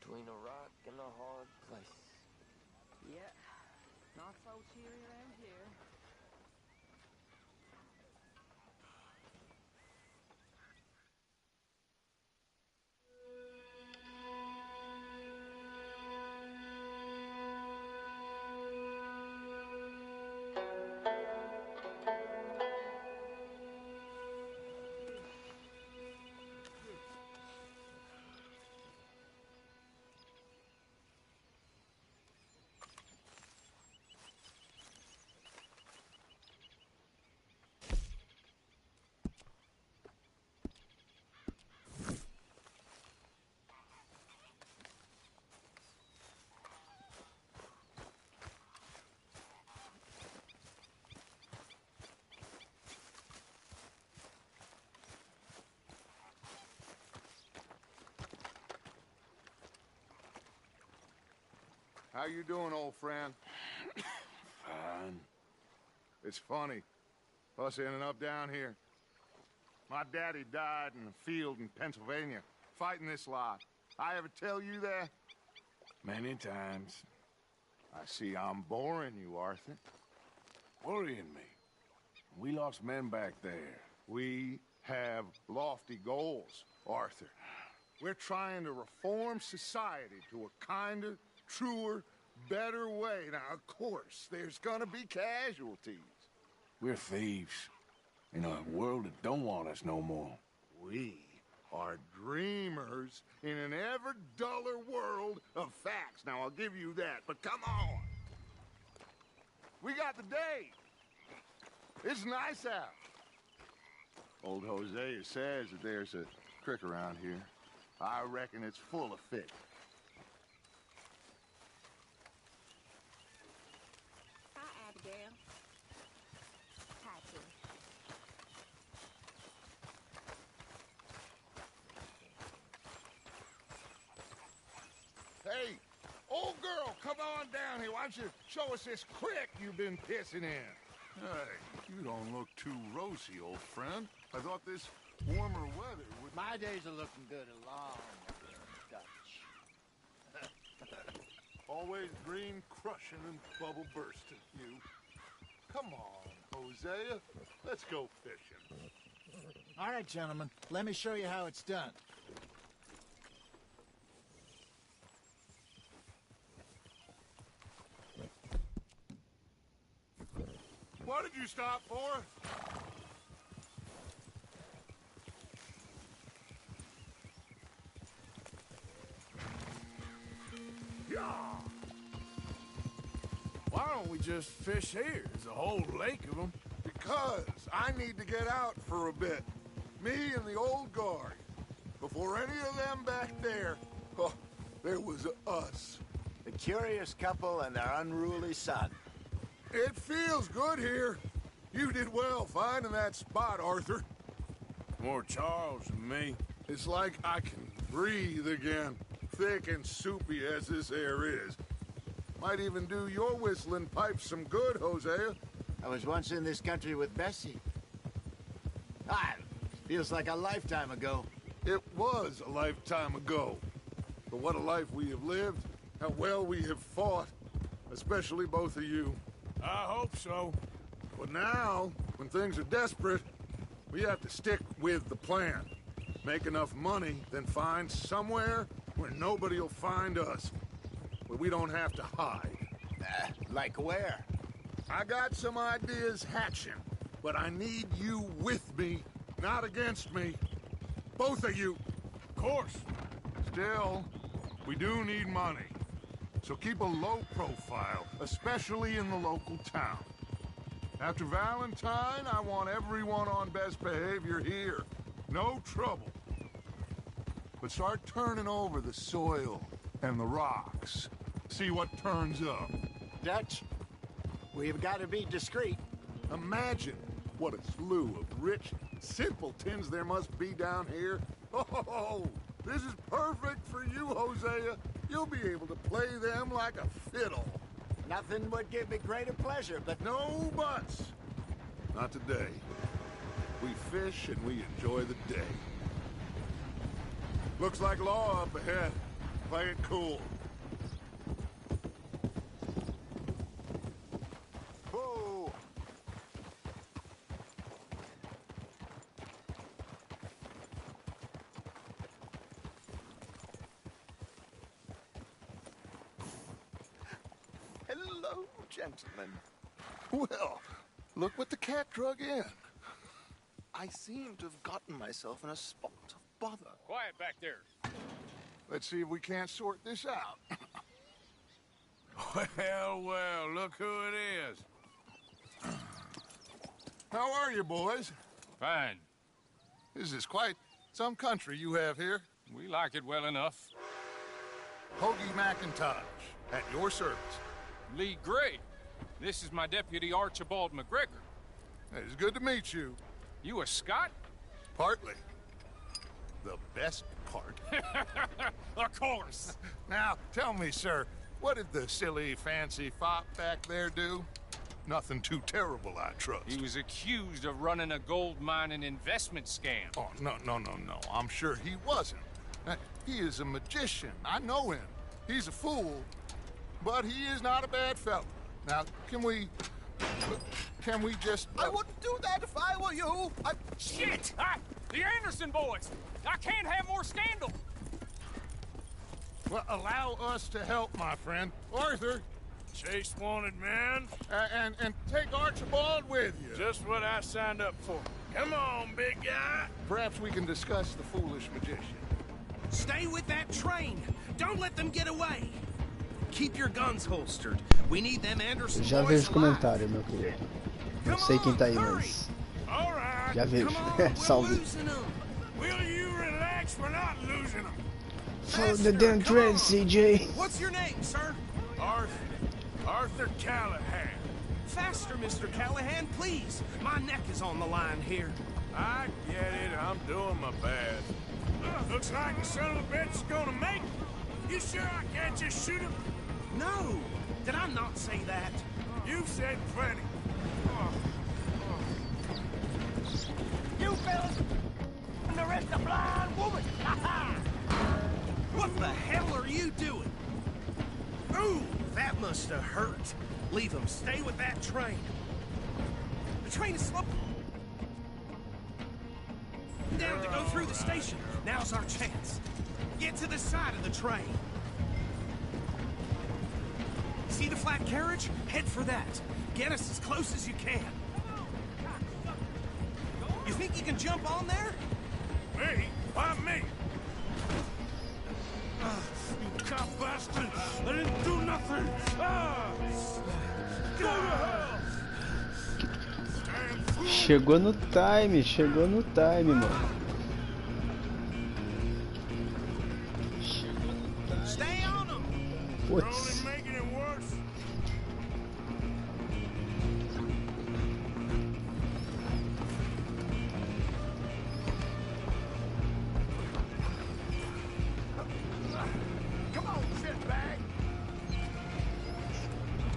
between a rock and a hard place. Yeah, not so cheery around here. How you doing, old friend? Fine. It's funny, us ending up down here. My daddy died in a field in Pennsylvania, fighting this lot. I ever tell you that? Many times. I see I'm boring you, Arthur. Worrying me. We lost men back there. We have lofty goals, Arthur. We're trying to reform society to a kinder, truer, better way. Now, of course, there's gonna be casualties. We're thieves. In a world that don't want us no more. We are dreamers in an ever duller world of facts. Now, I'll give you that, but come on. We got the day. It's nice out. Old Hosea says that there's a creek around here. I reckon it's full of fish. Hi, Abigail. Hi, Tim. Hey, old girl, come on down here. Why don't you show us this creek you've been pissing in? Hey, you don't look too rosy, old friend. I thought this warmer weather would... My days are looking good along, Dutch. Always green crushing and bubble bursting, you. Come on, Hosea. Let's go fishing. All right, gentlemen, let me show you how it's done. What did you stop for? Yeah. Why don't we just fish here? There's a whole lake of them. Because I need to get out for a bit. Me and the old guard. Before any of them back there, oh, there was us. The curious couple and their unruly son. It feels good here. You did well finding that spot, Arthur. More Charles than me. It's like I can breathe again, thick and soupy as this air is. Might even do your whistling pipes some good, Hosea. I was once in this country with Bessie. Ah, feels like a lifetime ago. It was a lifetime ago. But what a life we have lived, how well we have fought, especially both of you. I hope so. But now, when things are desperate, we have to stick with the plan. Make enough money, then find somewhere where nobody will find us. Where we don't have to hide. Like where? I got some ideas hatching, but I need you with me, not against me. Both of you. Of course. Still, we do need money. So keep a low profile, especially in the local town. After Valentine, I want everyone on best behavior here. No trouble. But start turning over the soil and the rocks. See what turns up. Dutch, we've got to be discreet. Imagine what a slew of rich simpletons there must be down here. Oh, this is perfect for you, Hosea. You'll be able to play them like a fiddle. Nothing would give me greater pleasure, but... No buts. Not today. We fish and we enjoy the day. Looks like law up ahead. Play it cool. Whoa! Hello, gentlemen. Well, look what the cat drug in. I seem to have gotten myself in a spot of bother. Quiet back there. Let's see if we can't sort this out. Well, look who it is. How are you, boys? Fine. This is quite some country you have here. We like it well enough. Hoagie McIntosh, at your service. Lee Gray. This is my deputy Archibald McGregor. It's good to meet you. You a Scot? Partly. The best part. Of course. Now, tell me, sir, what did the silly, fancy fop back there do? Nothing too terrible, I trust. He was accused of running a gold mining investment scam. Oh, no. I'm sure he wasn't. He is a magician. I know him. He's a fool, but he is not a bad fellow. Now, can we just... I wouldn't do that if I were you. Shit! The Anderson boys! I can't have more scandal! Well, allow us to help, my friend. Arthur, Chase wanted man. and take Archibald with you. Just what I signed up for. Come on, big guy. Perhaps we can discuss the foolish magician. Stay with that train. Don't let them get away. Keep your guns holstered. We need them Anderson Já boys vejo alive. comentário, meu querido. Não sei quem tá aí, mas All right. já vejo. Come on, we're Salve. losing them. Will you relax? We're not losing them. Follow the damn train, CJ. What's your name, sir? Arthur Callahan. Faster, Mr. Callahan, please. My neck is on the line here. I get it. I'm doing my best. Looks like the son of a bitch is gonna make it. You sure I can't just shoot him? No. Did I not say that? You said plenty. You fellas and arrest a blind woman. What the hell are you doing? Ooh, that must have hurt. Leave them. Stay with that train. The train is slow down to go through the station. Now's our chance. Get to the side of the train. See the flat carriage? Head for that. Get us as close as you can. You think you can jump on there? Me? Why me? You cop bastard! I didn't do nothing! Go to hell! Chegou no time, mano. Stay on them. Putz. Making it worse. Come on, shitbag.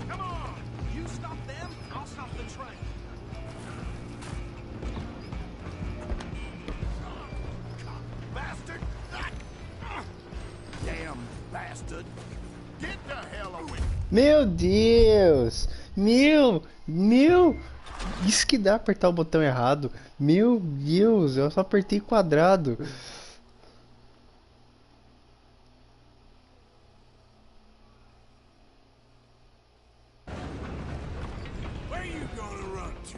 Come on. You stop them, I'll stop the train. Bastard. Damn bastard. Get the hell away. Meu Deus! Meu! Isso que dá apertar o botão errado. Meu Deus, eu só apertei quadrado. Where you gonna run to?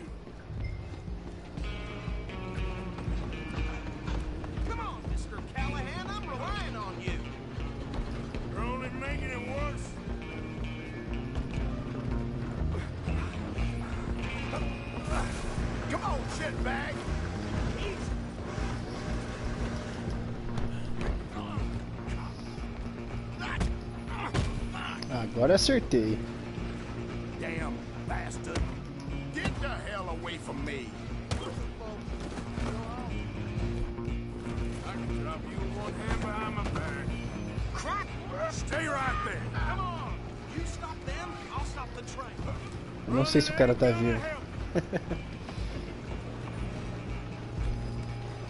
Come on, Mr. Callahan, I'm relying on you. You're only making it worse. Come on, shitbag. Agora acertei. Damn bastard. Get the hell away from me. I can drop you with one hand behind my back. Crap! Stay right there. Come on. You stop them, I'll stop the train. Eu não sei se o cara tá vivo.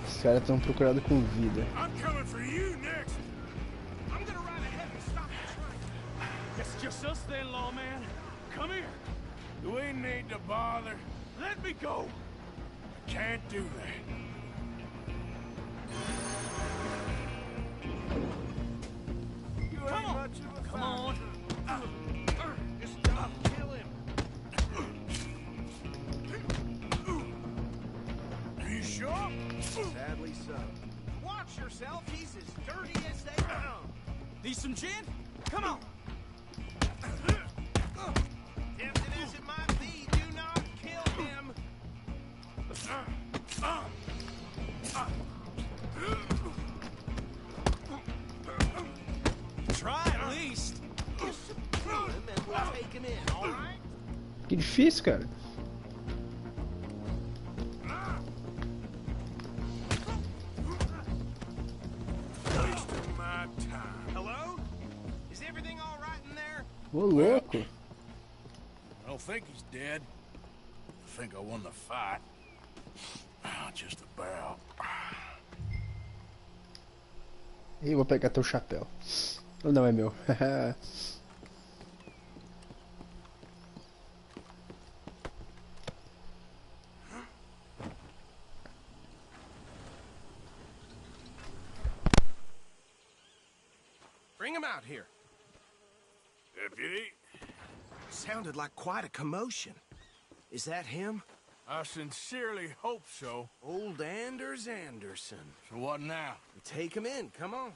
Os caras estão procurando com vida. I'm coming for you next. I'm gonna ride ahead Just us then, lawman. Come here. Do we need to bother? Let me go. Can't do that. You Come ain't on. much of a Come fighter. on. Just don't kill him. Are you sure? Sadly so. Watch yourself. He's as dirty as they come. Need some gin? Come on. Tempting as it might be, do not kill him. Try at least. Just subdue him and we'll take him in, all right? Que difícil, cara. Wasting my time. Hello? Is everything all right in there? Ô, louco. I don't think he's dead. I think I won the fight. Just about. Ih, vou pegar teu chapéu. Ou não, é meu. Bring him out here. Deputy, Sounded like quite a commotion. Is that him? I sincerely hope so. Old Anders Anderson. So what now? Take him in, come on.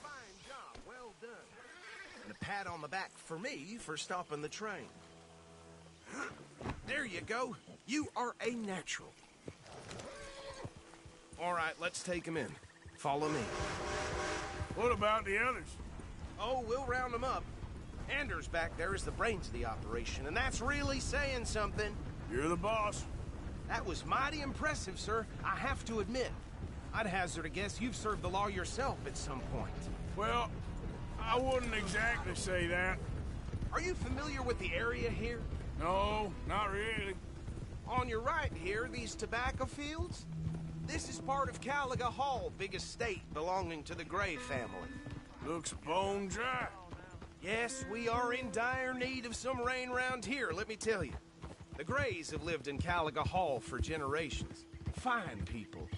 Fine job, well done. And a pat on the back for me for stopping the train. There you go. You are a natural. All right, let's take him in. Follow me. What about the others? Oh, we'll round them up. Anders back there is the brains of the operation, and that's really saying something. You're the boss. That was mighty impressive, sir. I have to admit. I'd hazard a guess you've served the law yourself at some point. Well, I wouldn't exactly say that. Are you familiar with the area here? No, not really. On your right here, these tobacco fields? This is part of Caliga Hall, big estate belonging to the Gray family. Looks bone dry. Yes, we are in dire need of some rain round here, let me tell you. The Grays have lived in Caliga Hall for generations. Fine people.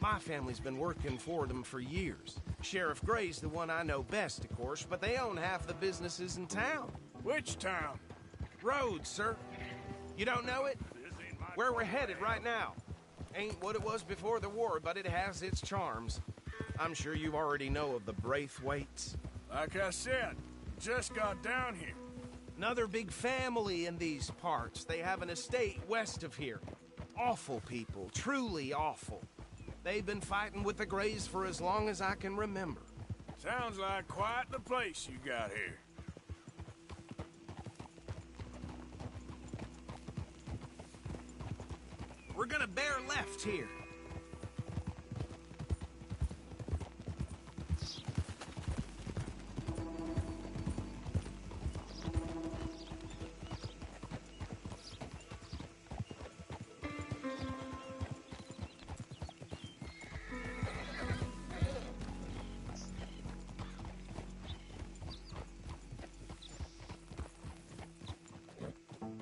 My family's been working for them for years. Sheriff Gray's the one I know best, of course, but they own half the businesses in town. Which town? Rhodes, sir. You don't know it? Where we're headed right now. Ain't what it was before the war, but it has its charms. I'm sure you already know of the Braithwaites. Like I said, just got down here. Another big family in these parts. They have an estate west of here. Awful people, truly awful. They've been fighting with the Grays for as long as I can remember. Sounds like quite the place you got here. We're gonna bear left here.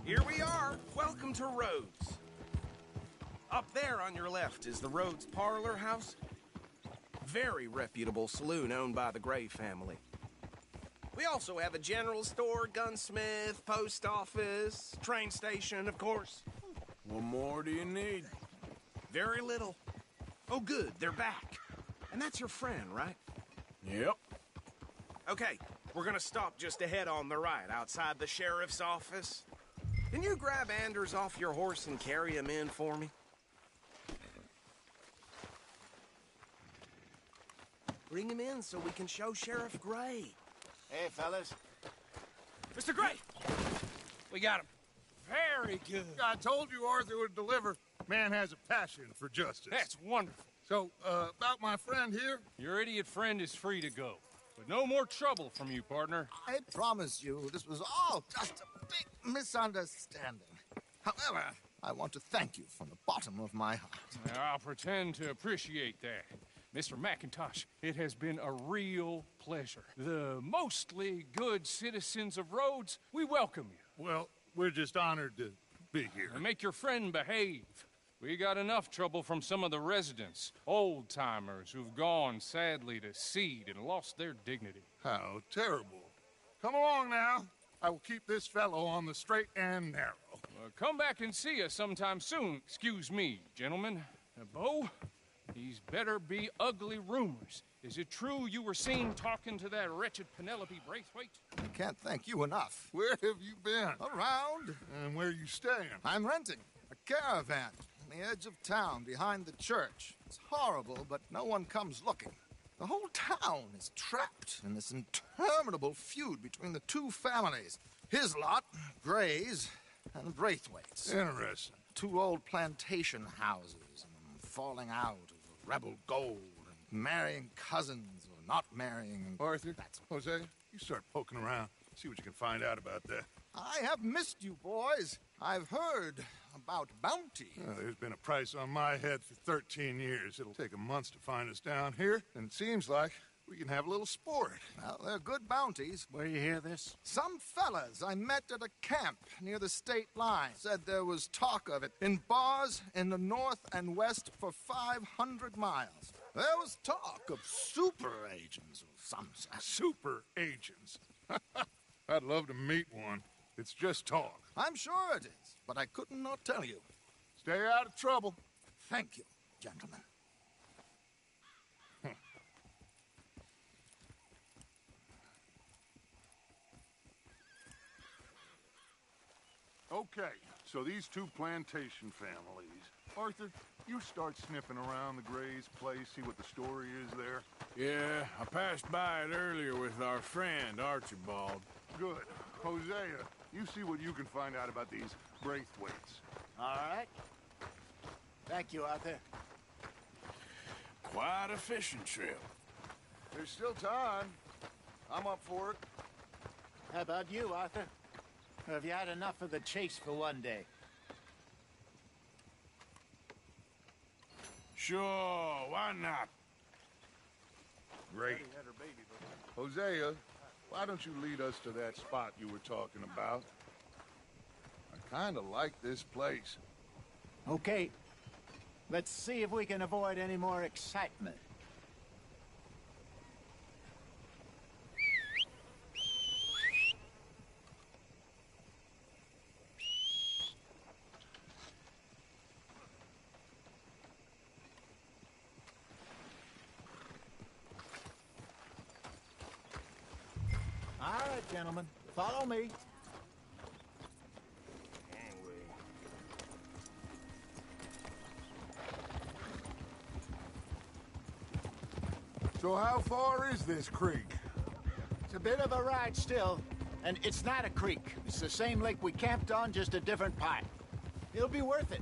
Here we are. Welcome to Rhodes. Up there on your left is the Rhodes Parlor House. Very reputable saloon owned by the Gray family. We also have a general store, gunsmith, post office, train station, of course. What more do you need? Very little. Oh, good, they're back. And that's your friend, right? Yep. Okay, we're gonna stop just ahead on the right, outside the sheriff's office. Can you grab Anders off your horse and carry him in for me? Bring him in so we can show Sheriff Gray. Hey, fellas. Mr. Gray! We got him. Very good. I told you Arthur would deliver. Man has a passion for justice. That's wonderful. So, about my friend here? Your idiot friend is free to go. But no more trouble from you, partner. I promise you, this was all just a big misunderstanding. However, I want to thank you from the bottom of my heart. Now, I'll pretend to appreciate that. Mr. McIntosh, it has been a real pleasure. The mostly good citizens of Rhodes, we welcome you. Well, we're just honored to be here. And make your friend behave. We got enough trouble from some of the residents, old-timers who've gone, sadly, to seed and lost their dignity. How terrible. Come along now. I will keep this fellow on the straight and narrow. Come back and see us sometime soon. Excuse me, gentlemen. Bo, these better be ugly rumors. Is it true you were seen talking to that wretched Penelope Braithwaite? I can't thank you enough. Where have you been? Around. And where you staying? I'm renting a caravan on the edge of town behind the church. It's horrible, but no one comes looking. The whole town is trapped in this interminable feud between the two families. His lot, Gray's, and Braithwaite's. Interesting. Two old plantation houses, and falling out of rebel gold, and marrying cousins or not marrying. Arthur, Jose, you start poking around. See what you can find out about that. I have missed you, boys. I've heard about bounty. There's been a price on my head for 13 years. It'll take a month to find us down here, and it seems like we can have a little sport. Well, they're good bounties. Where you hear this? Some fellas I met at a camp near the state line said there was talk of it in bars in the north and west for 500 miles. There was talk of super agents of some sort. Super agents. I'd love to meet one. It's just talk. I'm sure it is, but I couldn't not tell you. Stay out of trouble. Thank you, gentlemen. Okay, so these two plantation families. Arthur, you start sniffing around the Gray's place, see what the story is there. Yeah, I passed by it earlier with our friend, Archibald. Good. Hosea, you see what you can find out about these Braithwaites. All right. Thank you, Arthur. Quite a fishing trip. There's still time. I'm up for it. How about you, Arthur? Or have you had enough of the chase for one day? Sure, why not? Great. Hosea, why don't you lead us to that spot you were talking about? I kind of like this place. Okay. Let's see if we can avoid any more excitement. All right, gentlemen. Follow me. So how far is this creek? It's a bit of a ride still, and it's not a creek. It's the same lake we camped on, just a different part. It'll be worth it.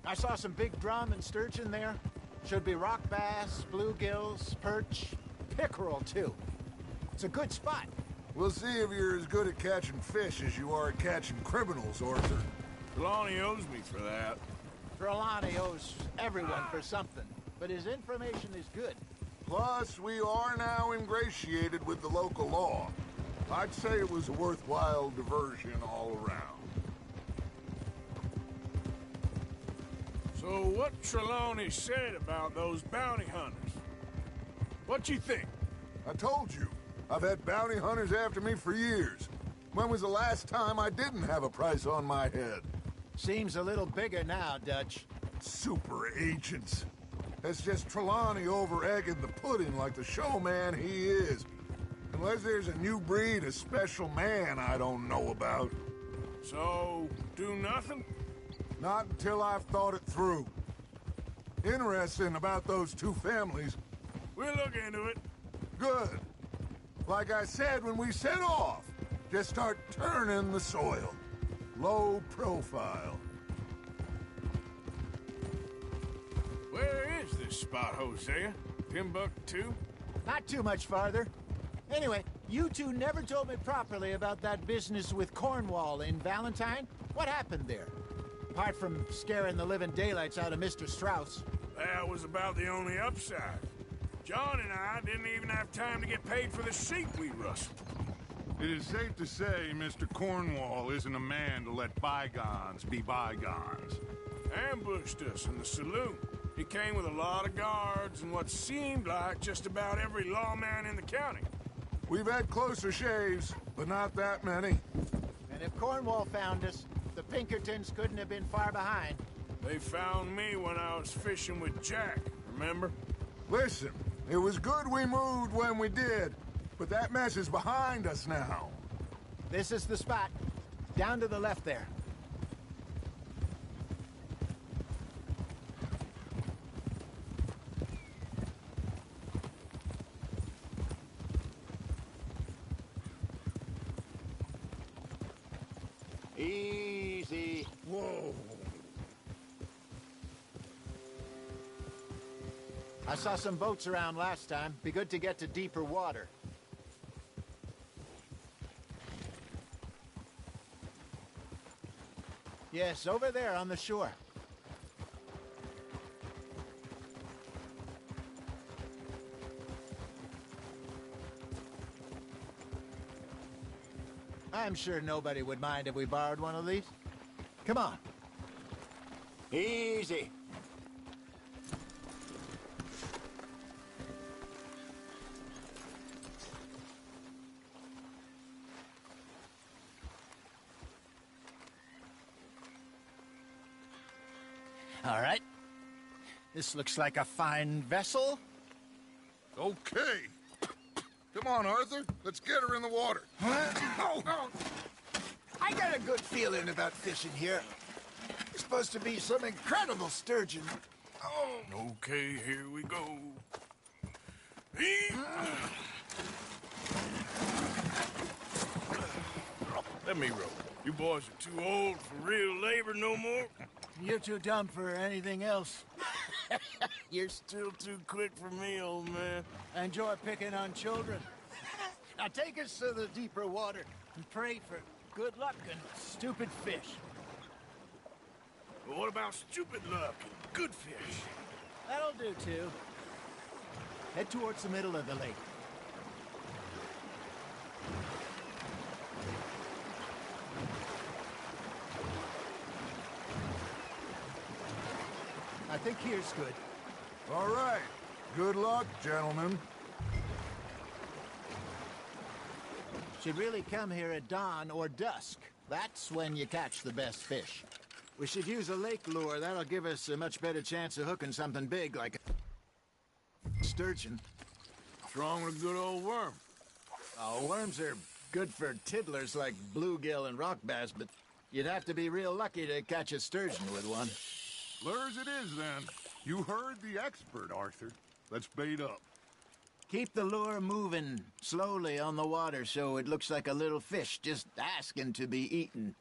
I saw some big drum and sturgeon there. Should be rock bass, bluegills, perch, pickerel too. It's a good spot. We'll see if you're as good at catching fish as you are at catching criminals, Arthur. Trelawney owes me for that. Trelawney owes everyone for something, but his information is good. Plus, we are now ingratiated with the local law. I'd say it was a worthwhile diversion all around. So what Trelawney said about those bounty hunters? What you think? I told you, I've had bounty hunters after me for years. When was the last time I didn't have a price on my head? Seems a little bigger now, Dutch. Super agents. That's just Trelawney over-egging the pudding like the showman he is. Unless there's a new breed of special man I don't know about. So, do nothing? Not until I've thought it through. Interesting about those two families. We'll look into it. Good. Like I said when we set off, just start turning the soil. Low profile. Where is this spot, Hosea? Timbuktu? Not too much farther. Anyway, you two never told me properly about that business with Cornwall in Valentine. What happened there? Apart from scaring the living daylights out of Mr. Strauss. That was about the only upside. John and I didn't even have time to get paid for the sheep we rustled. It is safe to say Mr. Cornwall isn't a man to let bygones be bygones. Ambushed us in the saloon. He came with a lot of guards and what seemed like just about every lawman in the county. We've had closer shaves, but not that many. And if Cornwall found us, the Pinkertons couldn't have been far behind. They found me when I was fishing with Jack, remember? Listen, it was good we moved when we did, but that mess is behind us now. This is the spot. Down to the left there. Easy. Whoa. I saw some boats around last time. Be good to get to deeper water. Yes, over there on the shore. I'm sure nobody would mind if we borrowed one of these. Come on. Easy. All right. This looks like a fine vessel. Okay. Come on, Arthur. Let's get her in the water. Oh. I got a good feeling about fishing here. It's supposed to be some incredible sturgeon. Oh. Okay, here we go. Let me row. You boys are too old for real labor no more. You're too dumb for anything else. You're still too quick for me, old man. Enjoy picking on children. Now take us to the deeper water and pray for good luck and stupid fish. But what about stupid luck and good fish? That'll do, too. Head towards the middle of the lake. I think here's good. All right. Good luck, gentlemen. Should really come here at dawn or dusk. That's when you catch the best fish. We should use a lake lure. That'll give us a much better chance of hooking something big like a sturgeon. What's wrong with a good old worm? Oh, worms are good for tiddlers like bluegill and rock bass, but you'd have to be real lucky to catch a sturgeon with one. Lures it is, then. You heard the expert, Arthur. Let's bait up. Keep the lure moving slowly on the water so it looks like a little fish just asking to be eaten.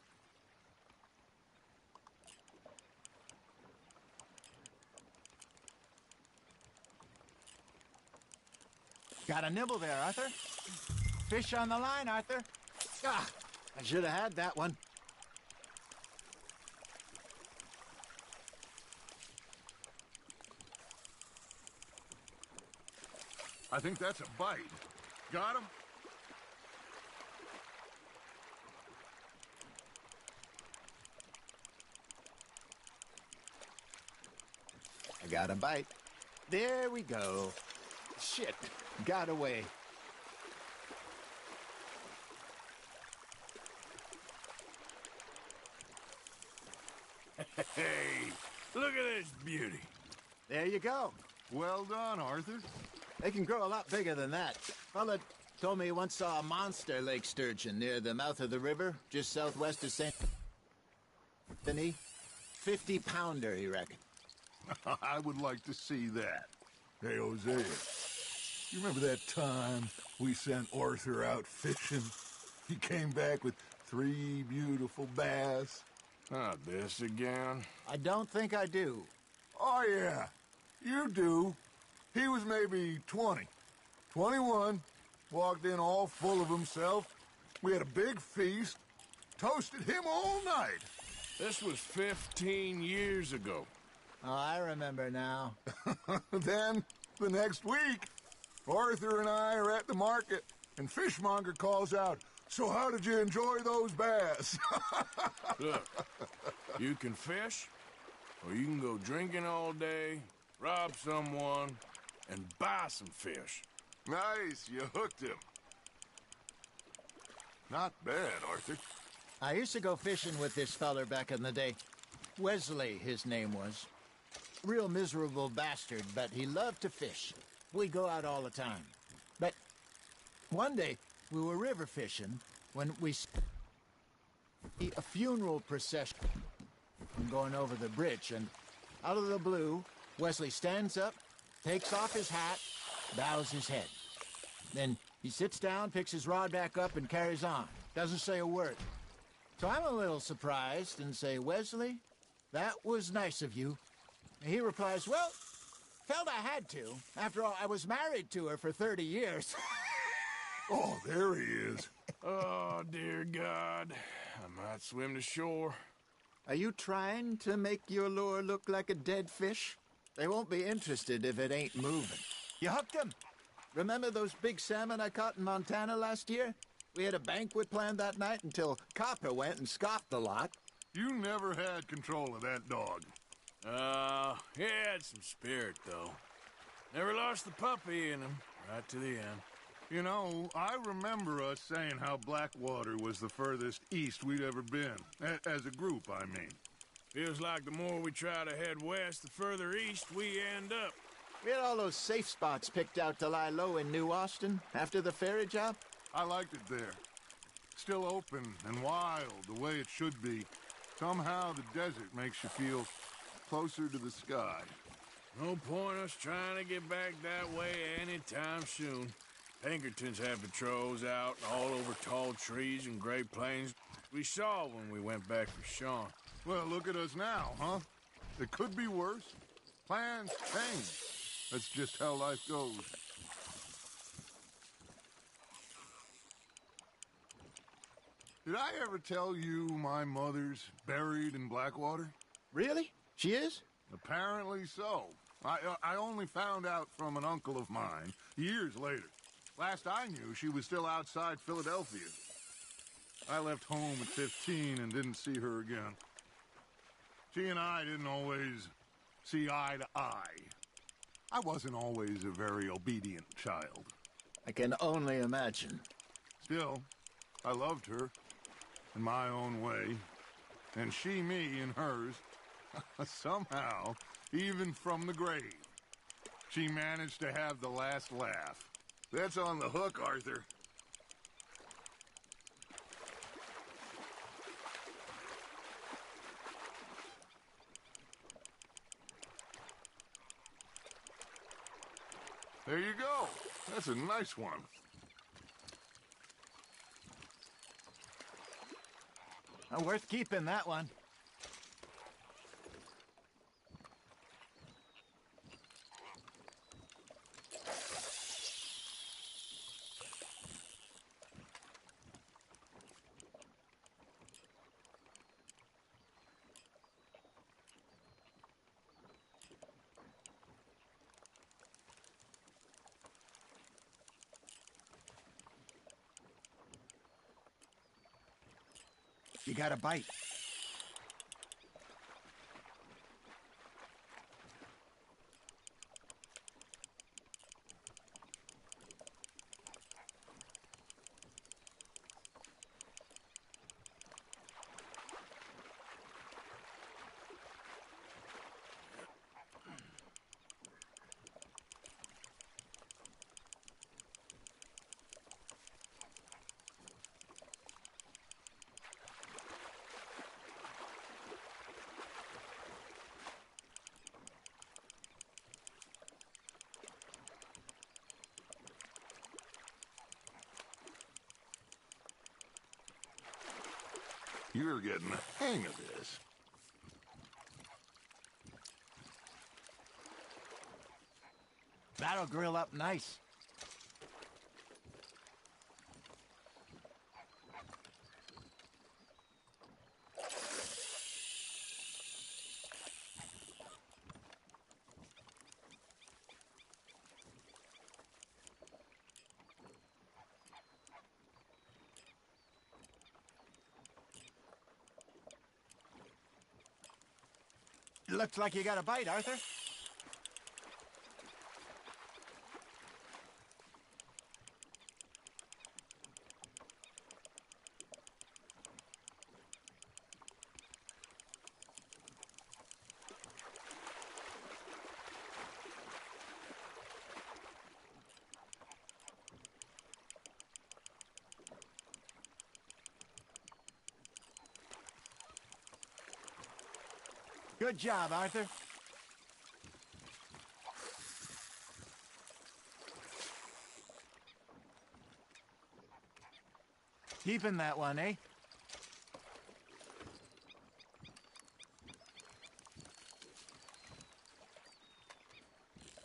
Got a nibble there, Arthur. Fish on the line, Arthur. Ah, I should have had that one. I think that's a bite. Got him? I got a bite. There we go. Shit, got away. Hey, look at this beauty. There you go. Well done, Arthur. They can grow a lot bigger than that. Fella told me he once saw a monster lake sturgeon near the mouth of the river, just southwest of St. Anthony. 50-pounder, he reckoned. I would like to see that. Hey, Hosea, you remember that time we sent Arthur out fishing? He came back with 3 beautiful bass. Not this again. I don't think I do. Oh, yeah, you do. He was maybe 20, 21, walked in all full of himself. We had a big feast, toasted him all night. This was 15 years ago. Oh, I remember now. Then The next week, Arthur and I are at the market, and Fishmonger calls out, "So how did you enjoy those bass?" Look, you can fish, or you can go drinking all day, rob someone, and buy some fish. Nice, you hooked him. Not bad, Arthur. I used to go fishing with this feller back in the day. Wesley, his name was. Real miserable bastard, but he loved to fish. We'd go out all the time. But one day, we were river fishing when we see a funeral procession going over the bridge, and out of the blue, Wesley stands up, takes off his hat, bows his head. Then he sits down, picks his rod back up, and carries on. Doesn't say a word. So I'm a little surprised and say, "Wesley, that was nice of you." And he replies, "Well, felt I had to. After all, I was married to her for 30 years. Oh, there he is. Oh, dear God. I might swim to shore. Are you trying to make your lure look like a dead fish? They won't be interested if it ain't moving. You hooked them. Remember those big salmon I caught in Montana last year? We had a banquet planned that night until Copper went and scoffed the lot. You never had control of that dog. He had some spirit, though. Never lost the puppy in him, right to the end. You know, I remember us saying how Blackwater was the furthest east we'd ever been. As a group, I mean. Feels like the more we try to head west, the further east we end up. We had all those safe spots picked out to lie low in New Austin after the ferry job. I liked it there. Still open and wild, the way it should be. Somehow the desert makes you feel closer to the sky. No point us trying to get back that way anytime soon. Pinkertons have patrols out all over tall trees and Great Plains. We saw when we went back for Sean. Well, look at us now, huh? It could be worse. Plans change. That's just how life goes. Did I ever tell you my mother's buried in Blackwater? Really? She is? Apparently so. I only found out from an uncle of mine years later. Last I knew, she was still outside Philadelphia. I left home at 15 and didn't see her again. She and I didn't always see eye to eye. I wasn't always a very obedient child. I can only imagine. Still, I loved her in my own way, and she me in hers. Somehow, even from the grave, she managed to have the last laugh. That's on the hook, Arthur. There you go. That's a nice one. Worth keeping, that one. You got a bite. You're getting the hang of this. That'll grill up nice. Looks like you got a bite, Arthur. Good job, Arthur. Keeping that one, eh?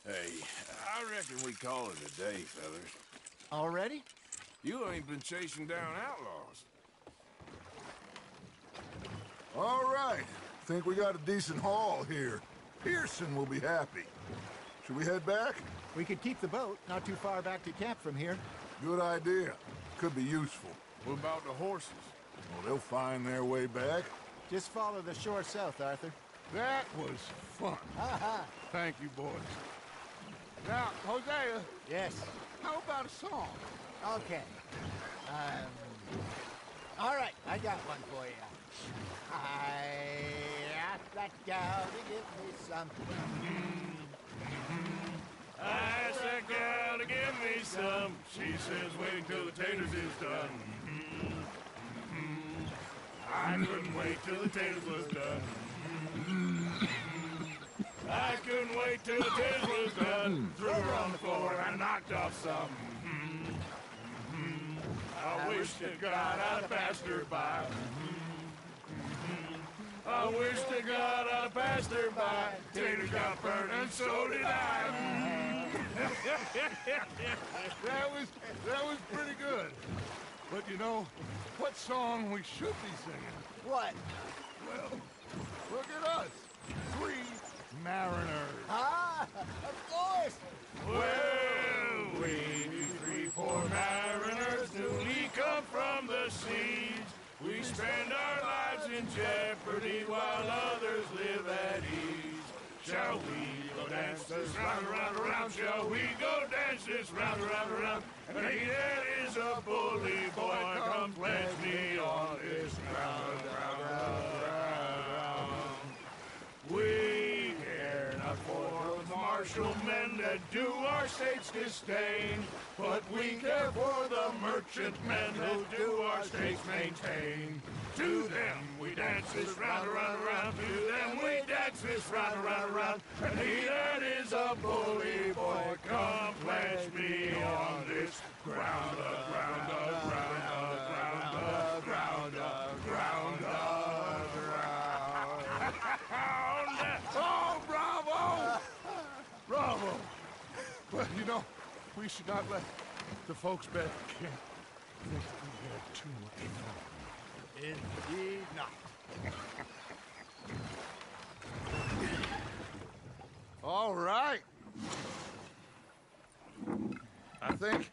Hey, I reckon we call it a day, fellas. Already? You ain't been chasing down outlaws. All right. Think we got a decent haul here. Pearson will be happy. Should we head back? We could keep the boat not too far back to camp from here. Good idea. Could be useful. What about the horses? Well, they'll find their way back. Just follow the shore south, Arthur. That was fun. Thank you, boys. Now, Hosea, Yes. how about a song? Okay. All right, I got one for you. I asked that gal to give me some. I asked that gal to give me some. She says wait till the taters is done. I couldn't wait till the taters was done. I couldn't wait till the taters was done. Threw her on the floor and knocked off some. I wish to God I'd passed her by. I wish to God I'd passed her by. Taters got burned and so did I. That was pretty good. But you know, what song we should be singing? What? Well, look at us. 3 mariners. Ah, of course. Well, we 3 poor mariners newly come from the seas. We spend our lives in jeopardy while others live at ease. Shall we go dance this round, around, around? Shall we go dance this round, around, around? And he that is a bully boy, come pledge me on this ground, ground. We care not for the martial men that do our states disdain, but we care for the merchant men who do our states maintain. To them we dance this round, around, around. To them we dance this round, around, around. And he that is a bully boy, come pledge me on this ground, ground, ground, ground, ground, ground, ground. Oh, bravo! Bravo! But you know, we should not let the folks back at camp think we had too much fun. Indeed not. All right. I think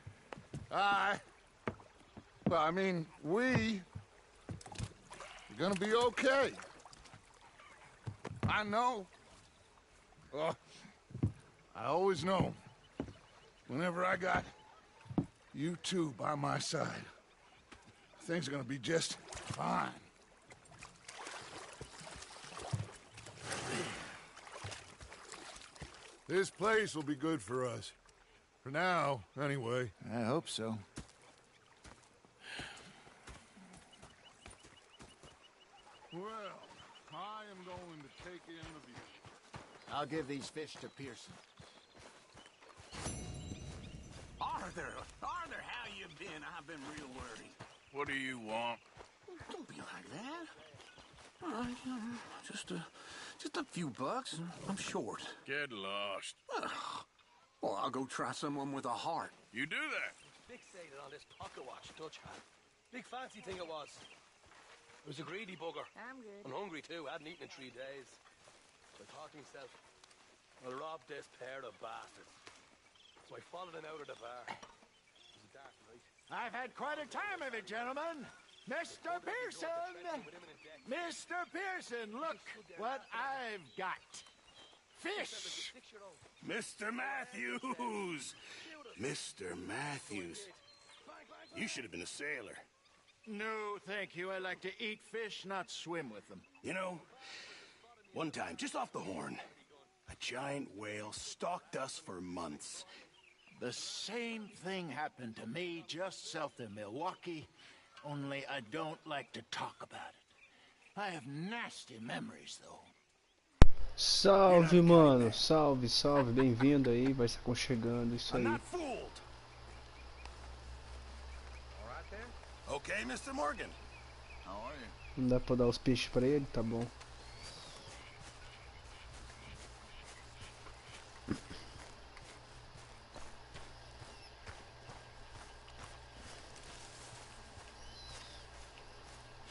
we are gonna be okay. I know. I always know. Whenever I got you two by my side, things are gonna be just fine. This place will be good for us. For now, anyway. I hope so. Well, I am going to take in the view. I'll give these fish to Pearson. Arthur, how you been? I've been real worried. What do you want? Don't be like that. All right, just a few bucks. I'm short. Get lost. Well, I'll go try someone with a heart. You do that. Fixated on this pocket watch Dutch had. Big fancy thing it was. It was a greedy bugger. I'm good. I'm hungry too. I hadn't eaten in 3 days. So I thought to myself, I'll rob this pair of bastards. So I followed him out of the bar. It was a dark night. I've had quite a time of it, gentlemen. Mr. Pearson! Mr. Pearson, look what I've got. Fish! Mr. Matthews! Mr. Matthews. You should have been a sailor. No, thank you. I like to eat fish, not swim with them. You know, one time, just off the Horn, a giant whale stalked us for months. The same thing happened to me just south of Milwaukee, only I don't like to talk about it. I have nasty memories, though. Salve, mano. Salve, salve. Bem-vindo aí. Vai se aconchegando. Isso aí. Okay, Mr. Morgan. How are you? Não dá pra dar os peixes pra ele? Tá bom.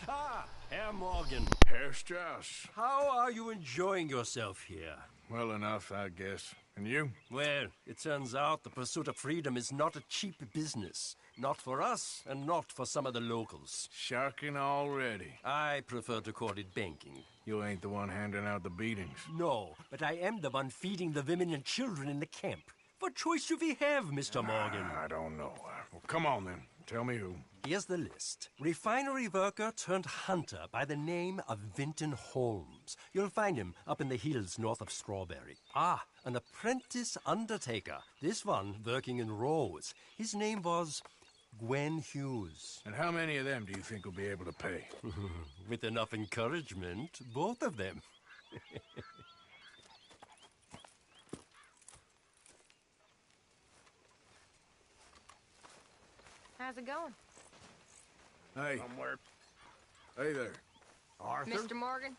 Ah, Herr Morgan. Herr Strauss. How are you enjoying yourself here? Well enough, I guess. And you? Well, it turns out the pursuit of freedom is not a cheap business. Not for us, and not for some of the locals. Sharking already. I prefer to call it banking. You ain't the one handing out the beatings. No, but I am the one feeding the women and children in the camp. What choice do we have, Mr. Morgan? I don't know. Well, come on, then. Tell me who. Here's the list. Refinery worker turned hunter by the name of Vinton Holmes. You'll find him up in the hills north of Strawberry. Ah, an apprentice undertaker. This one working in Rose. His name was Gwen Hughes. And how many of them do you think will be able to pay? With enough encouragement, both of them. How's it going? Hey. Somewhere. Hey there. Arthur? Mr. Morgan?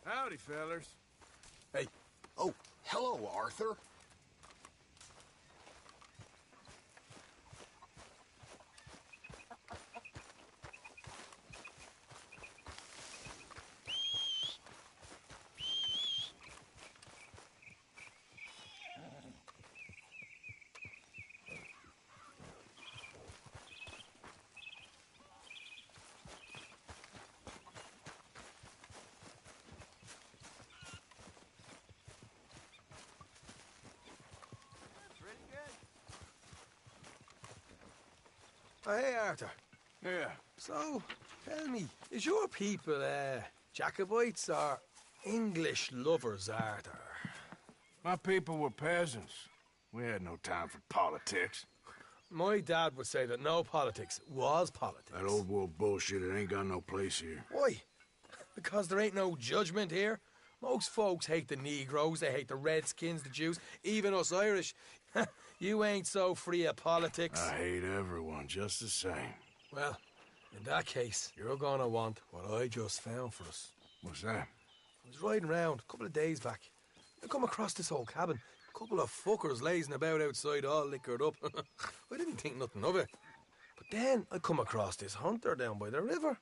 Howdy, fellers. Hey. Oh, hello, Arthur. Oh, hey, Arthur. Yeah. So, tell me, is your people, Jacobites or English lovers, Arthur? My people were peasants. We had no time for politics. My dad would say that no politics was politics. That old world bullshit, it ain't got no place here. Why? Because there ain't no judgment here. Most folks hate the Negroes, they hate the Redskins, the Jews, even us Irish. You ain't so free of politics. I hate everyone just the same. Well, in that case, you're gonna want what I just found for us. What's that? I was riding around a couple of days back. I come across this old cabin. A couple of fuckers lazing about outside all liquored up. I didn't think nothing of it. But then I come across this hunter down by the river.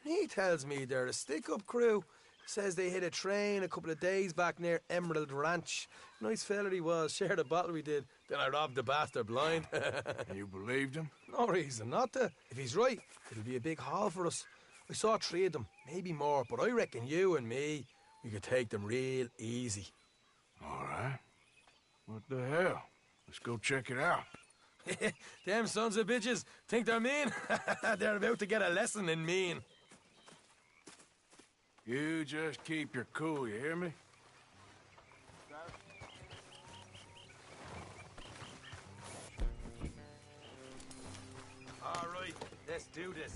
And he tells me they're a stick-up crew. Says they hit a train a couple of days back near Emerald Ranch. Nice fella he was, shared a bottle we did. Then I robbed the bastard blind. You believed him? No reason not to. If he's right, it'll be a big haul for us. I saw 3 of them, maybe more, but I reckon you and me, we could take them real easy. All right. What the hell? Let's go check it out. Them sons of bitches think they're mean. They're about to get a lesson in mean. You just keep your cool, you hear me? All right, let's do this.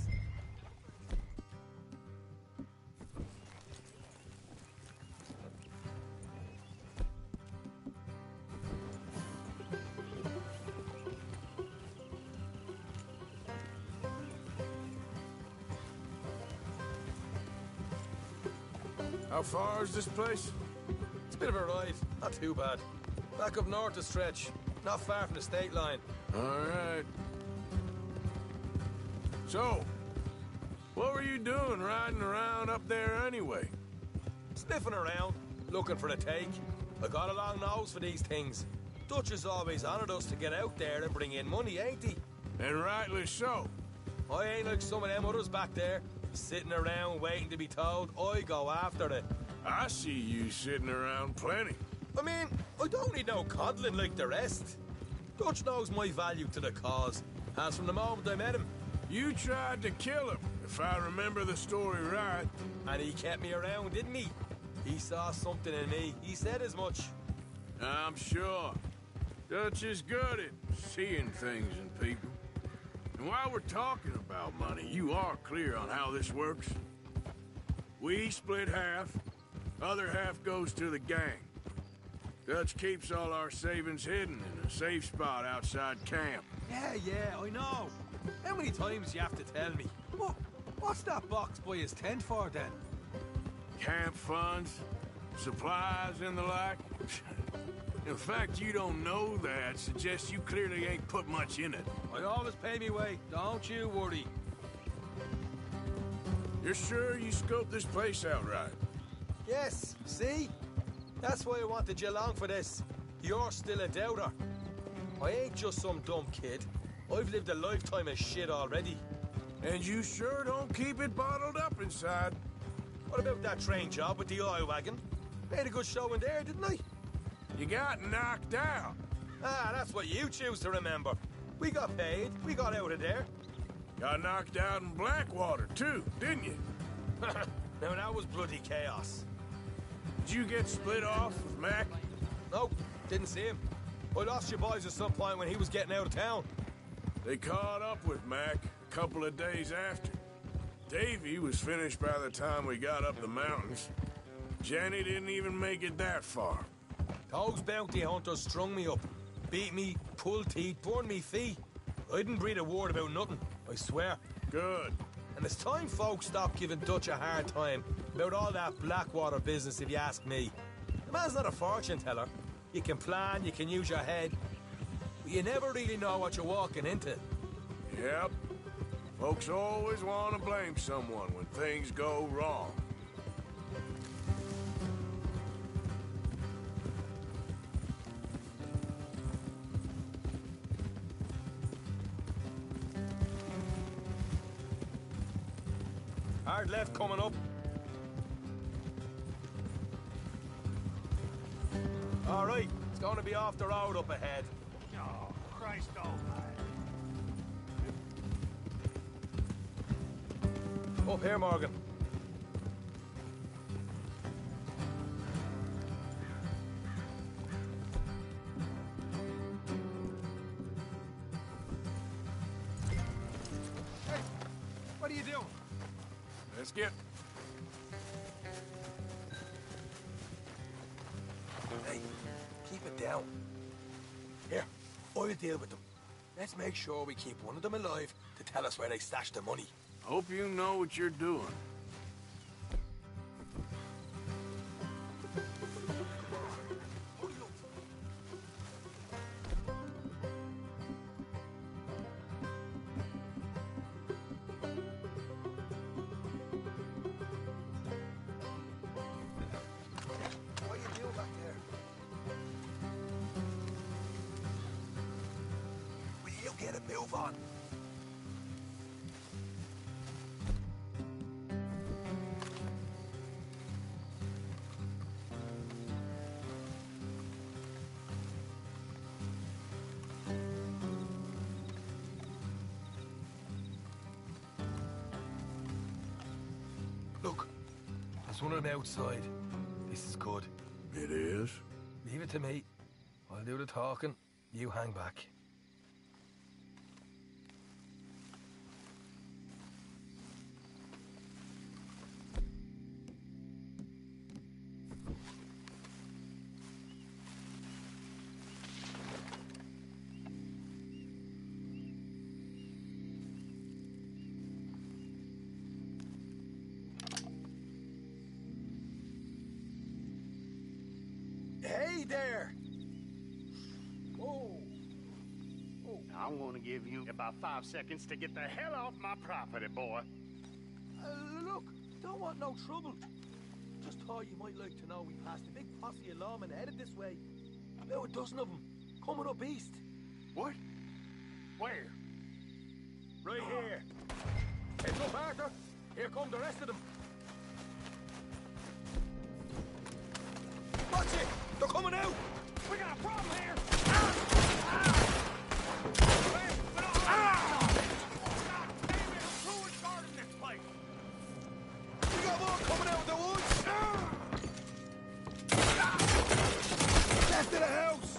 How far is this place? It's a bit of a ride, not too bad. Back up north a stretch, not far from the state line. All right. So, what were you doing riding around up there anyway? Sniffing around. looking for a take. I got a long nose for these things. Dutch has always honoured us to get out there and bring in money, ain't he? And rightly so. I ain't like some of them others back there, sitting around waiting to be told. I go after it. I see you sitting around plenty. I mean, I don't need no coddling like the rest. Dutch knows my value to the cause, as from the moment I met him. You tried to kill him, if I remember the story right. And he kept me around, didn't he? He saw something in me. He said as much. I'm sure. Dutch is good at seeing things in people. And while we're talking about money, you are clear on how this works? We split half, other half goes to the gang. Dutch keeps all our savings hidden in a safe spot outside camp. Yeah, I know. How many times you have to tell me? What's that box by his tent for, then? Camp funds, supplies, and the like. The fact you don't know that suggests you clearly ain't put much in it. I always pay me way, don't you worry. You're sure you scoped this place out right? Yes, see? That's why I wanted you along for this. You're still a doubter. I ain't just some dumb kid. I've lived a lifetime of shit already. And you sure don't keep it bottled up inside. What about that train job with the oil wagon? Made a good show in there, didn't I? You got knocked out. Ah, that's what you choose to remember. We got paid. We got out of there. Got knocked out in Blackwater, too, didn't you? Now, that was bloody chaos. Did you get split off with Mac? Nope, didn't see him. I lost your boys at some point when he was getting out of town. They caught up with Mac a couple of days after. Davy was finished by the time we got up the mountains. Jenny didn't even make it that far. Those bounty hunters strung me up. Beat me, pulled teeth, burned me feet. I didn't breathe a word about nothing, I swear. Good. And it's time folks stopped giving Dutch a hard time about all that Blackwater business, if you ask me. The man's not a fortune teller. You can plan, you can use your head, but you never really know what you're walking into. Yep. Folks always want to blame someone when things go wrong. Hard left coming up. All right, it's going to be off the road up ahead. Oh, Christ almighty. Up here, Morgan. Hey, what are you doing? Let's get... Hey, keep it down. Here, I'll deal with them. Let's make sure we keep one of them alive to tell us where they stashed the money. Hope you know what you're doing. What are you doing back there? Will you get a move on? Look, there's one of them outside. This is good. It is? Leave it to me. I'll do the talking. You hang back. Hey there! Oh. I'm gonna give you about 5 seconds to get the hell off my property, boy. Look, don't want no trouble. Just thought you might like to know we passed a big lawmen headed this way. About a dozen of them, coming up east. What? Where? Right here. Heads up, Arthur. Here come the rest of them. Watch it! They're coming out! We got a problem here! We got more coming out of the woods! Left of the house!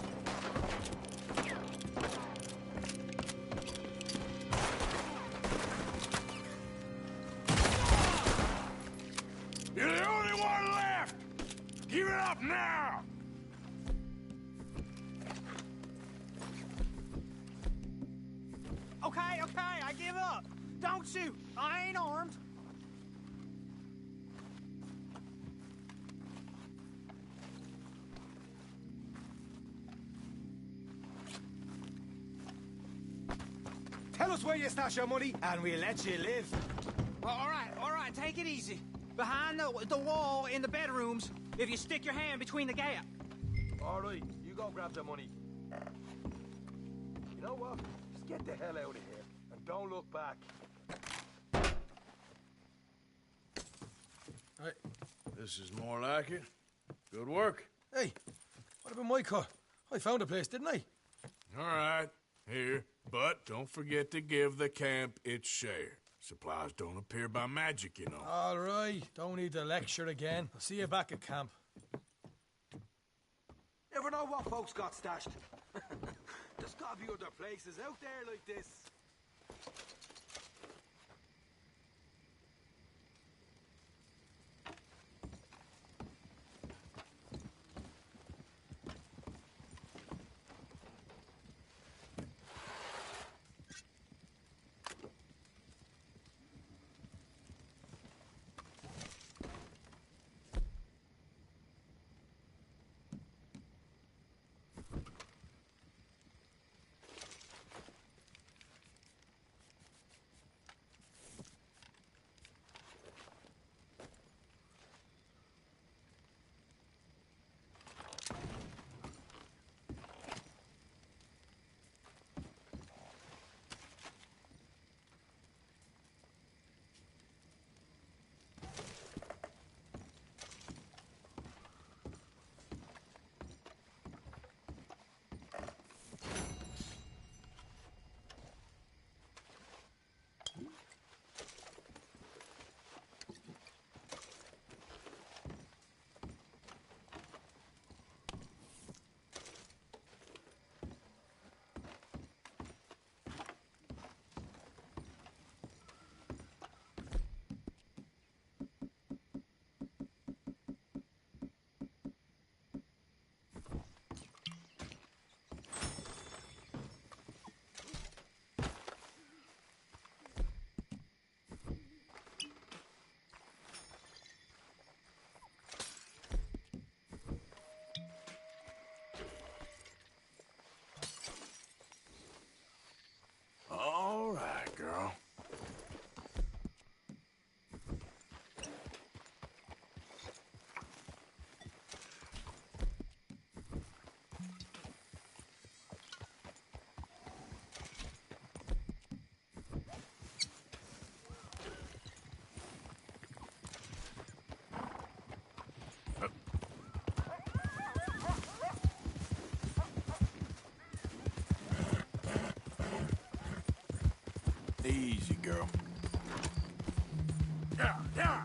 You're the only one left! Give it up now! Okay, I give up. Don't shoot. I ain't armed. Tell us where you stash your money, and we'll let you live. All right, take it easy. Behind the wall in the bedrooms, if you stick your hand between the gap. All right, you go grab the money. You know what? Just get the hell out of here, and don't look back. Hey, this is more like it. Good work. Hey, what about my cut? I found a place, didn't I? All right, here. But don't forget to give the camp its share. Supplies don't appear by magic, you know. All right, don't need to lecture again. I'll see you back at camp. Never know what folks got stashed. There's gotta be other places out there like this. All right, girl. Easy, girl. Yeah, yeah.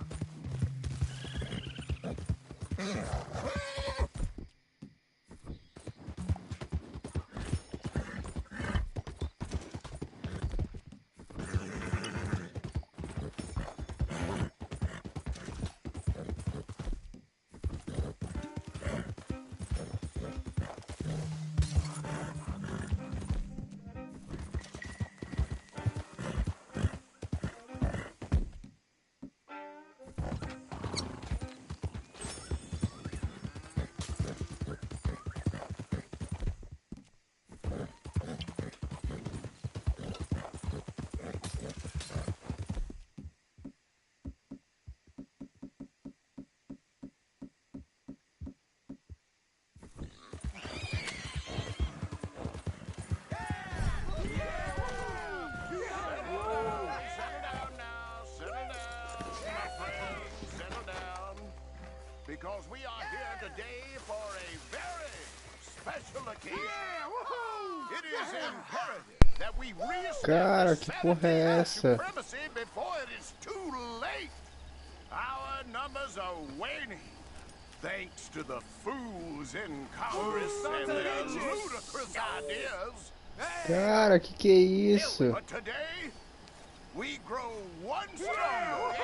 because we are here today for a very special occasion. It is imperative that we Cara, reestablish que porra é sanity and essa? supremacy before it is too late. Our numbers are waning, thanks to the fools in Congress and their ludicrous ideas. Cara, que é isso? But today, we grow one stronger.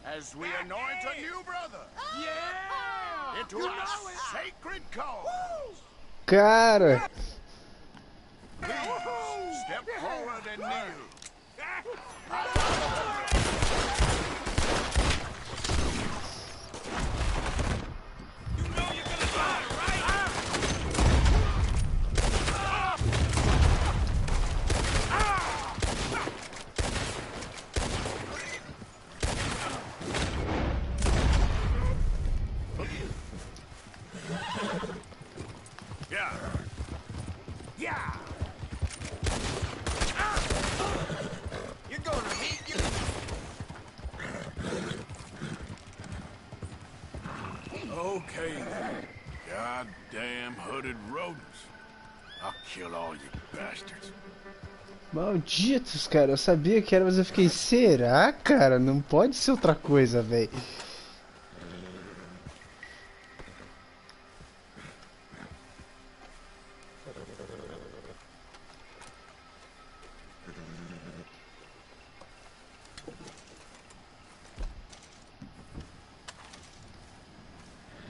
As we anoint a new brother. Into our sacred cause. Cara! Please step forward and kneel. Okay, goddamn hooded rodents. I'll kill all you bastards. Malditos, cara. Eu sabia que era, mas eu fiquei... Será, cara? Não pode ser outra coisa, velho.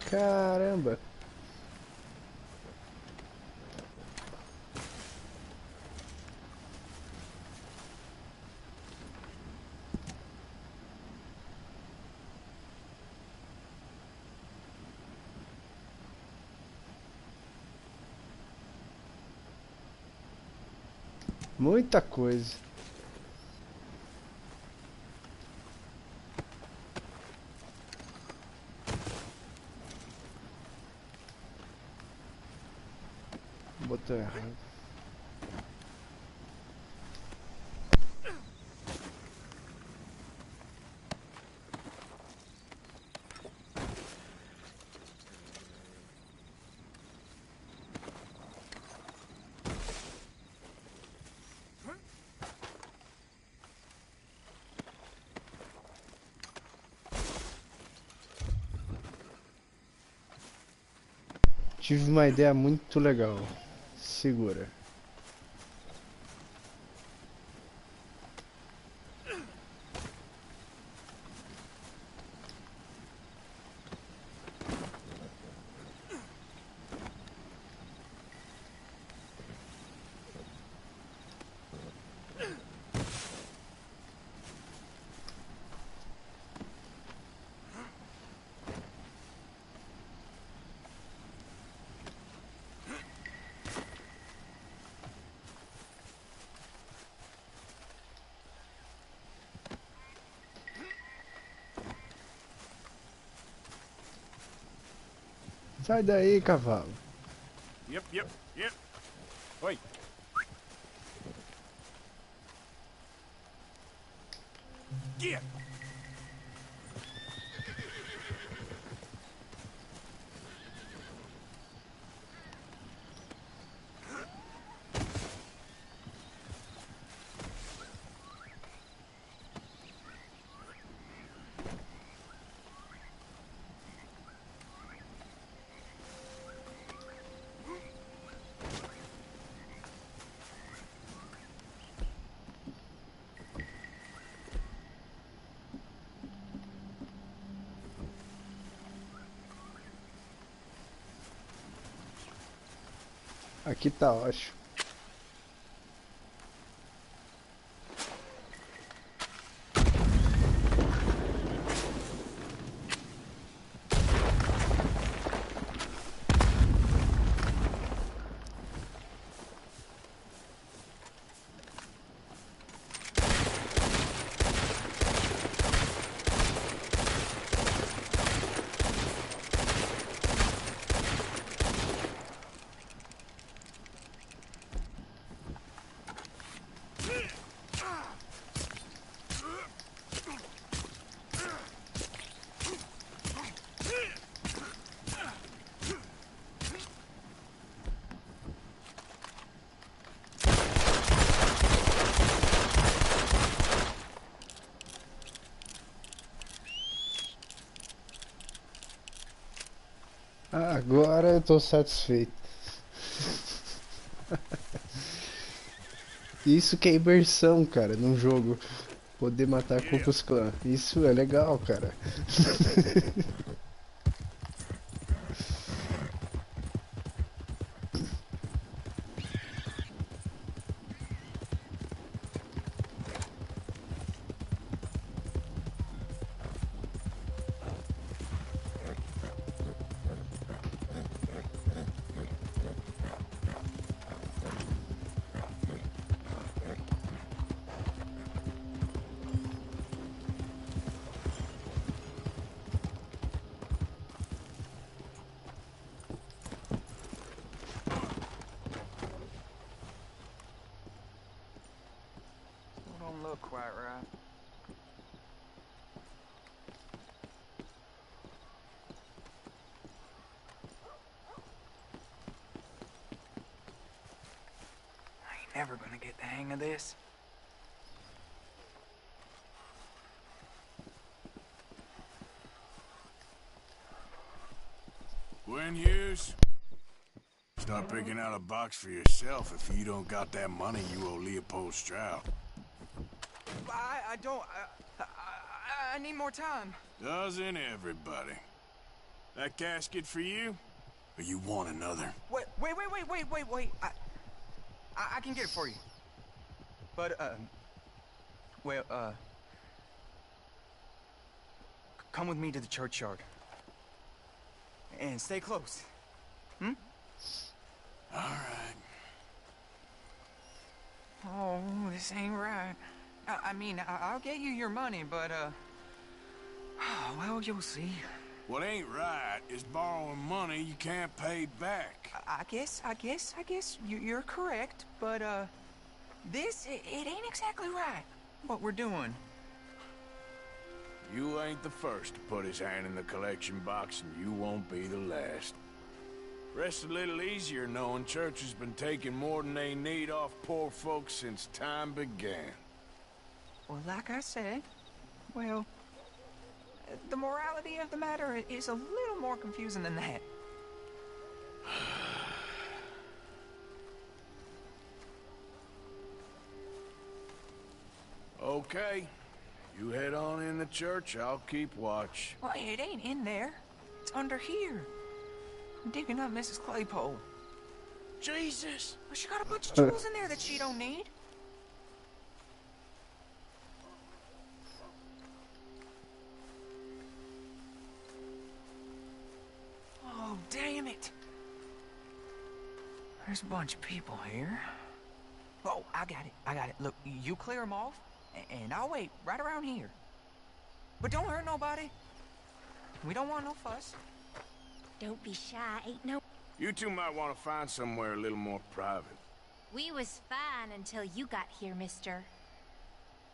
Caramba. Muita coisa. Botão errado. Tive uma ideia muito legal. Segura. Sai daí, cavalo. Yep. Oi. Get. Aqui tá, eu acho. Agora eu tô satisfeito. Isso que é imersão, cara, num jogo. Poder matar com os clãs. Isso é legal, cara. Don't look quite right. I ain't never gonna get the hang of this. Gwen Hughes, start picking out a box for yourself if you don't got that money you owe Leopold Stroud. I don't. I need more time. Doesn't everybody? That casket for you? Or you want another? Wait. I can get it for you. But, come with me to the churchyard. And stay close. Hmm? All right. Oh, this ain't right. I mean, I'll get you your money, but, well, you'll see. What ain't right is borrowing money you can't pay back. I guess you're correct, but, it ain't exactly right, what we're doing. You ain't the first to put his hand in the collection box, and you won't be the last. Rests a little easier knowing church has been taking more than they need off poor folks since time began. Well, like I said, well, the morality of the matter is a little more confusing than that. Okay. You head on in the church, I'll keep watch. Well, it ain't in there. It's under here. I'm digging up Mrs. Claypole. Jesus! Well, she got a bunch of jewels in there that she don't need. Oh, damn it. There's a bunch of people here. Oh, I got it. Look, you clear them off, and I'll wait right around here. But don't hurt nobody. We don't want no fuss. Don't be shy, ain't no... You two might want to find somewhere a little more private. We was fine until you got here, mister.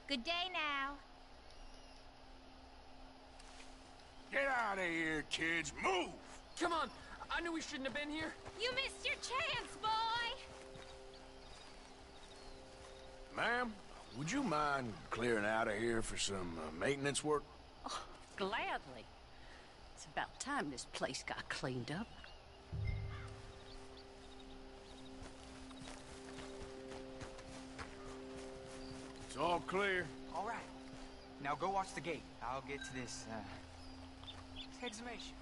Good day now. Get out of here, kids. Move! Come on. I knew we shouldn't have been here. You missed your chance, boy! Ma'am, would you mind clearing out of here for some maintenance work? Oh, gladly. It's about time this place got cleaned up. It's all clear. All right. Now go watch the gate. I'll get to this, exhumation.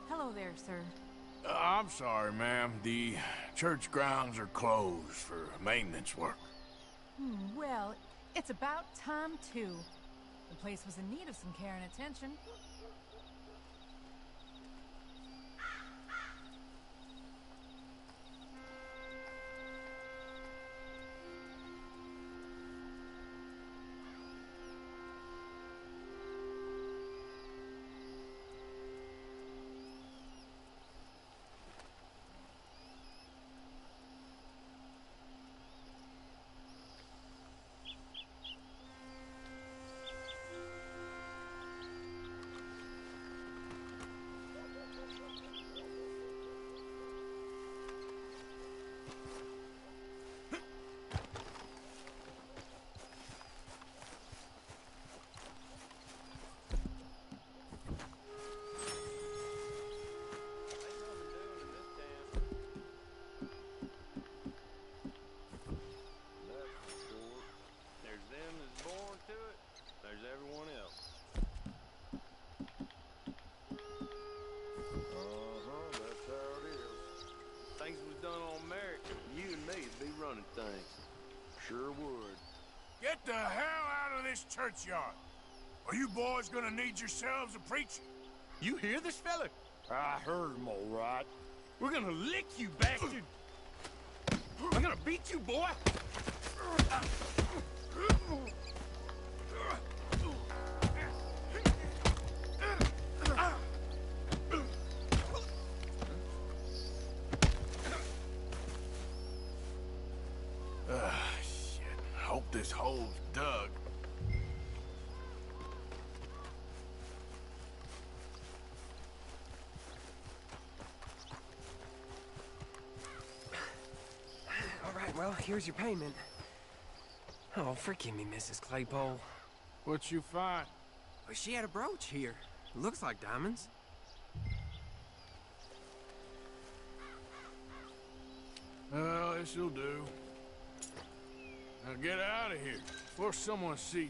Hello there, sir. I'm sorry, ma'am. The church grounds are closed for maintenance work. Well, it's about time, too. The place was in need of some care and attention. running things. Sure would. Get the hell out of this churchyard. Are you boys gonna need yourselves a preacher? You hear this fella? I heard him all right. We're gonna lick you, bastard! I'm gonna beat you, boy! Shit. Hope this hole's dug. All right, well, here's your payment. Oh, forgive me, Mrs. Claypole. What you find? Well, she had a brooch here. Looks like diamonds. Well, this'll do. Now get out of here before someone sees you.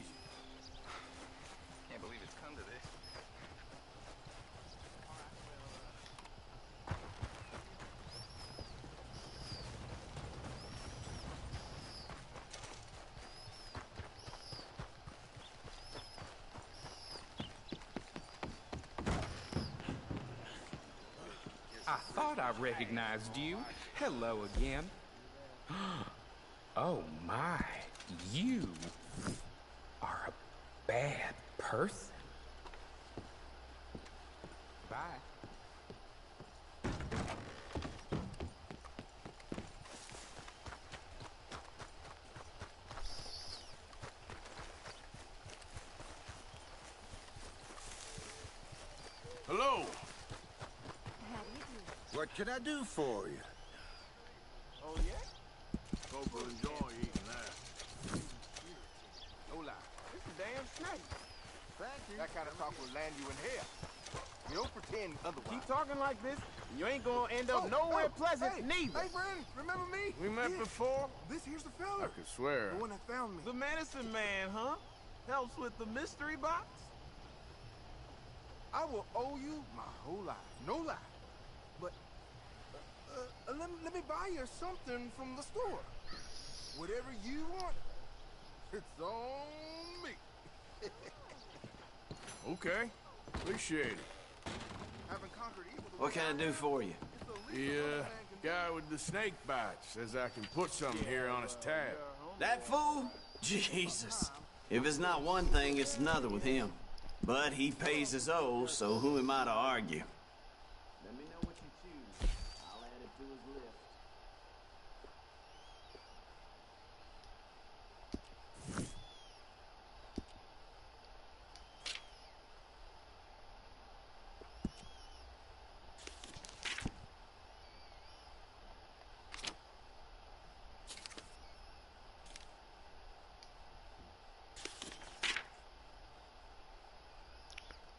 Can't believe it's come to this. I thought I recognized you. Hello again. Oh my, you are a bad person. Bye. Hello. What can I do for you? Oh, yeah? Hope will enjoy eating that. No lie. It's a damn snake. Thank you. That kind of talk will land you in hell. You don't pretend otherwise. Keep talking like this, you ain't gonna end up nowhere pleasant neither. Hey, friend, remember me? We met before? This here's the I fella. could swear. The one that found me. The medicine man, huh? Helps with the mystery box? I will owe you my whole life. No lie. But let me buy you something from the store. Whatever you want, it's on me. Okay. Appreciate it. Haven't conquered evil. What can I do for you? The guy with the snake bite says I can put something here on his tab. That fool? Jesus. If it's not one thing, it's another with him. But he pays his owe, so who am I to argue? Let me know what you choose. I'll add it to his list.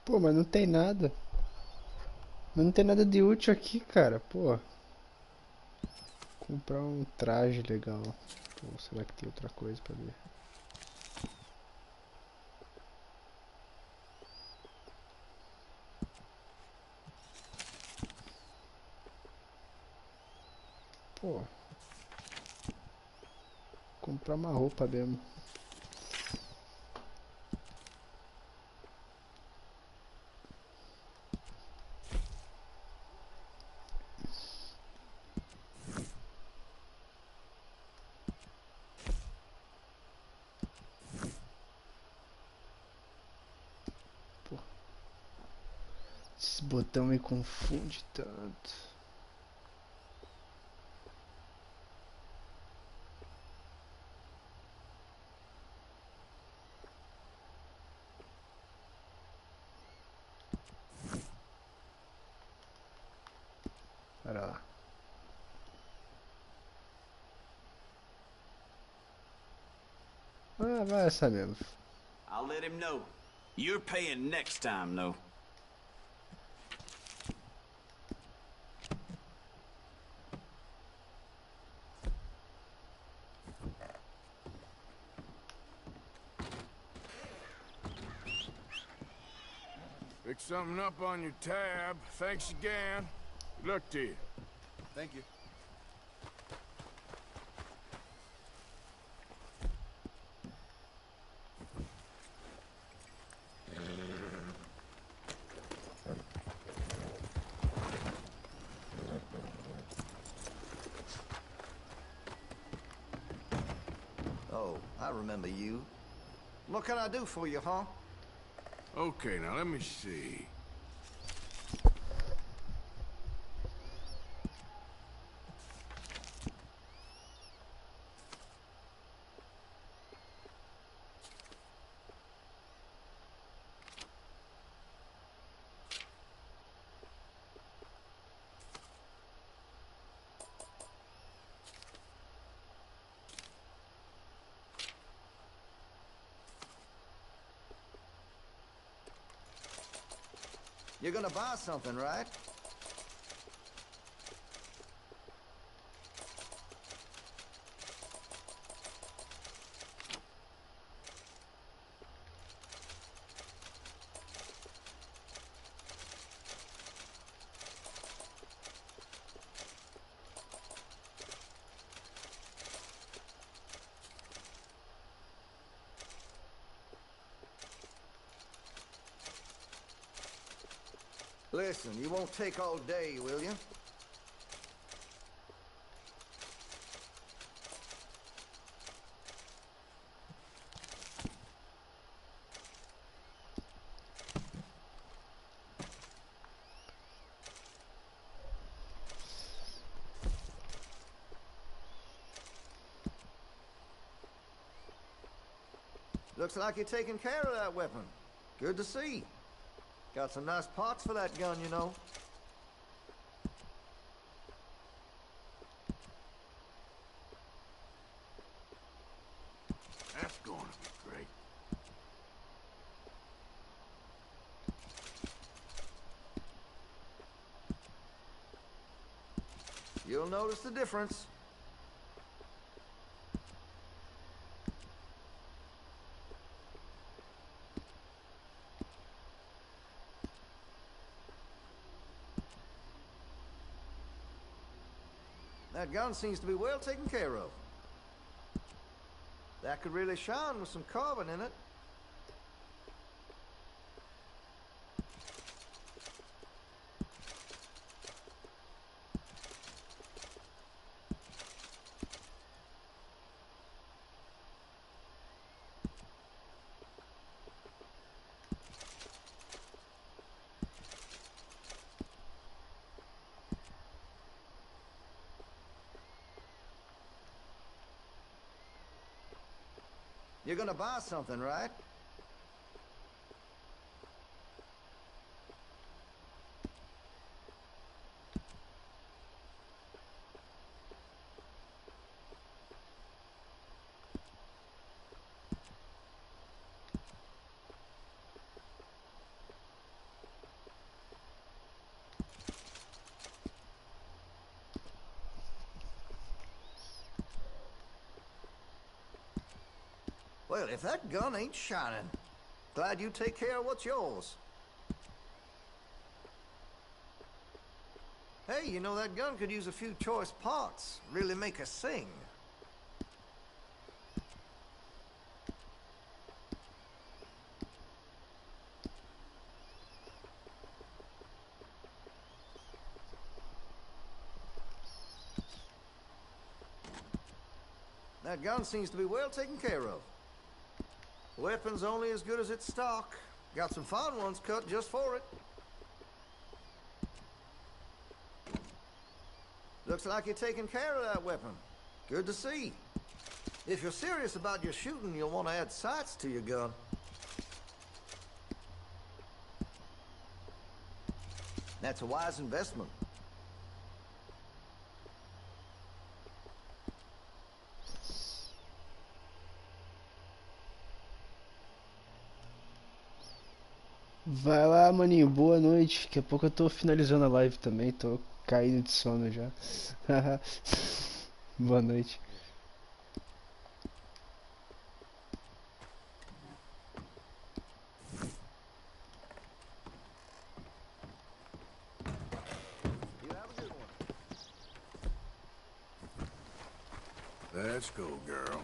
Pô, mas não tem nada. Mas não tem nada de útil aqui, cara. Pô. Comprar um traje legal. Pô, será que tem outra coisa pra ver? Pô. Comprar uma roupa mesmo. Esse botão me confunde tanto. Pera lá. Ah, vai essa mesmo. I'll let him know. You're paying next time, though. Pick something up on your tab. Thanks again. Good luck to you. Thank you. Joe. I remember you. What can I do for you, huh? Okay, now let me see. You're gonna buy something, right? Listen, you won't take all day, will you? Looks like you're taking care of that weapon. Good to see. Got some nice parts for that gun, you know. That's going to be great. You'll notice the difference. That gun seems to be well taken care of. That could really shine with some carbon in it. You're gonna buy something, right? Well, if that gun ain't shining, glad you take care of what's yours. Hey, you know that gun could use a few choice parts, really make us sing. That gun seems to be well taken care of. Weapon's only as good as its stock. Got some fine ones cut just for it. Looks like you're taking care of that weapon. Good to see. If you're serious about your shooting, you'll want to add sights to your gun. That's a wise investment. Vai lá, maninho, boa noite. Daqui a pouco eu tô finalizando a live também, tô caído de sono já. Boa noite. Let's go, girl.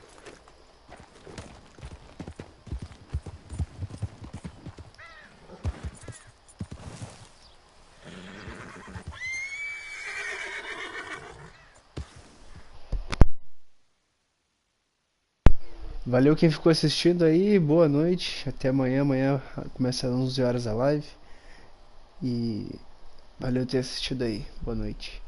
Valeu quem ficou assistindo aí, boa noite, até amanhã. Amanhã começa às 11 horas a live. E valeu ter assistido aí, boa noite.